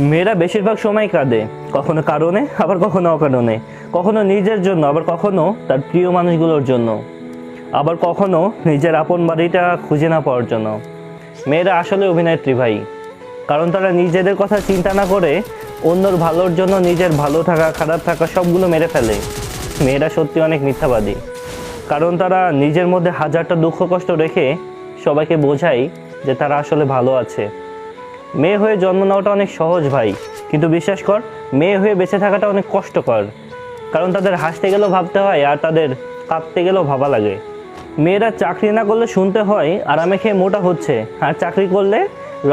মেয়েরা বেশিরভাগ সময় কাঁদে, কখনো কারণে আবার কখনো অকারণে, কখনো নিজের জন্য আবার কখনো তার প্রিয় মানুষগুলোর জন্য, আবার কখনো নিজের আপন বাড়িটা খুঁজে না পাওয়ার জন্য। মেয়েরা আসলে অভিনেত্রী ভাই, কারণ তারা নিজেদের কথা চিন্তা না করে অন্যর ভালোর জন্য নিজের ভালো থাকা খারাপ থাকা সবগুলো মেরে ফেলে। মেয়েরা সত্যি অনেক মিথ্যাবাদী, কারণ তারা নিজের মধ্যে হাজারটা দুঃখ কষ্ট রেখে সবাইকে বোঝায় যে তারা আসলে ভালো আছে। মেয়ে হয়ে জন্ম নেওয়াটা অনেক সহজ ভাই, কিন্তু বিশ্বাস কর, মেয়ে হয়ে বেঁচে থাকাটা অনেক কষ্টকর। কারণ তাদের হাসতে গেলেও ভাবতে হয়, আর তাদের কাঁদতে গেলেও ভাবা লাগে। মেয়েরা চাকরি না করলে শুনতে হয় আরামে খেয়ে মোটা হচ্ছে, আর চাকরি করলে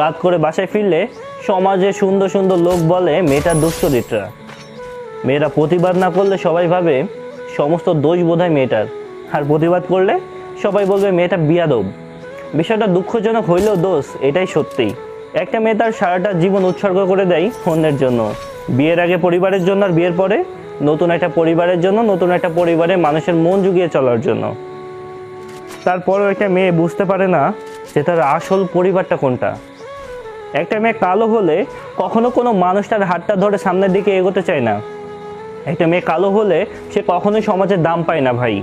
রাত করে বাসায় ফিরলে সমাজে সুন্দর সুন্দর লোক বলে মেয়েটার দুশ্চরিত্রা। মেয়েরা প্রতিবাদ না করলে সবাই ভাবে সমস্ত দোষ বোধহয় মেয়েটার, আর প্রতিবাদ করলে সবাই বলবে মেয়েটা বিয়াদব। বিষয়টা দুঃখজনক হইলেও দোষ এটাই সত্যি। একটা মেয়ে তার সারাটা জীবন উৎসর্গ করে দেয় অন্যের জন্য। বিয়ের আগে পরিবারের জন্য, আর বিয়ের পরে নতুন একটা পরিবারের জন্য, নতুন একটা পরিবারে মানুষের মন জুগিয়ে চলার জন্য। তারপরেও একটা মেয়ে বুঝতে পারে না যে তার আসল পরিবারটা কোনটা। একটা মেয়ে কালো হলে কখনো কোনো মানুষ তার হাতটা ধরে সামনের দিকে এগোতে চায় না। একটা মেয়ে কালো হলে সে কখনোই সমাজের দাম পায় না ভাই।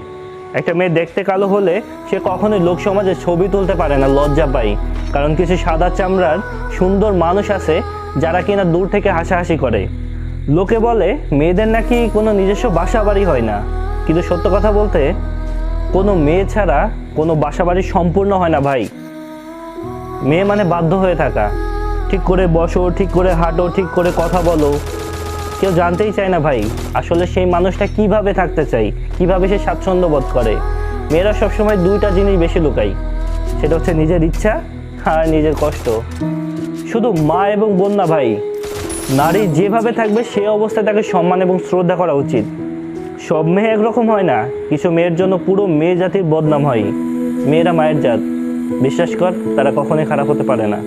একটা মেয়ে দেখতে কালো হলে সে কখনোই লোক সমাজে ছবি তুলতে পারে না, লজ্জা পায়। কারণ কিছু সাদা চামড়ার সুন্দর মানুষ আছে যারা কিনা দূর থেকে হাসাহাসি করে। লোকে বলে মেয়েদের নাকি কোনো নিজস্ব বাসা বাড়ি হয় না, কিন্তু সত্য কথা বলতে কোনো মেয়ে ছাড়া কোনো বাসা বাড়ি সম্পূর্ণ হয় না ভাই। মেয়ে মানে বাধ্য হয়ে থাকা, ঠিক করে বসো, ঠিক করে হাঁটো, ঠিক করে কথা বলো। কেউ জানতেই চায় না ভাই আসলে সেই মানুষটা কিভাবে থাকতে চাই, কিভাবে সে স্বাচ্ছন্দ্য বোধ করে। মেয়েরা সবসময় দুইটা জিনিস বেশি লুকায়, সেটা হচ্ছে নিজের ইচ্ছা আর নিজের কষ্ট। শুধু মা এবং বোন না ভাই, নারী যেভাবে থাকবে সে অবস্থায় তাকে সম্মান এবং শ্রদ্ধা করা উচিত। সব মেয়ে একরকম হয় না, কিছু মেয়ের জন্য পুরো মেয়ে জাতির বদনাম হয়। মেয়েরা মায়ের জাত, বিশ্বাস কর তারা কখনোই খারাপ হতে পারে না।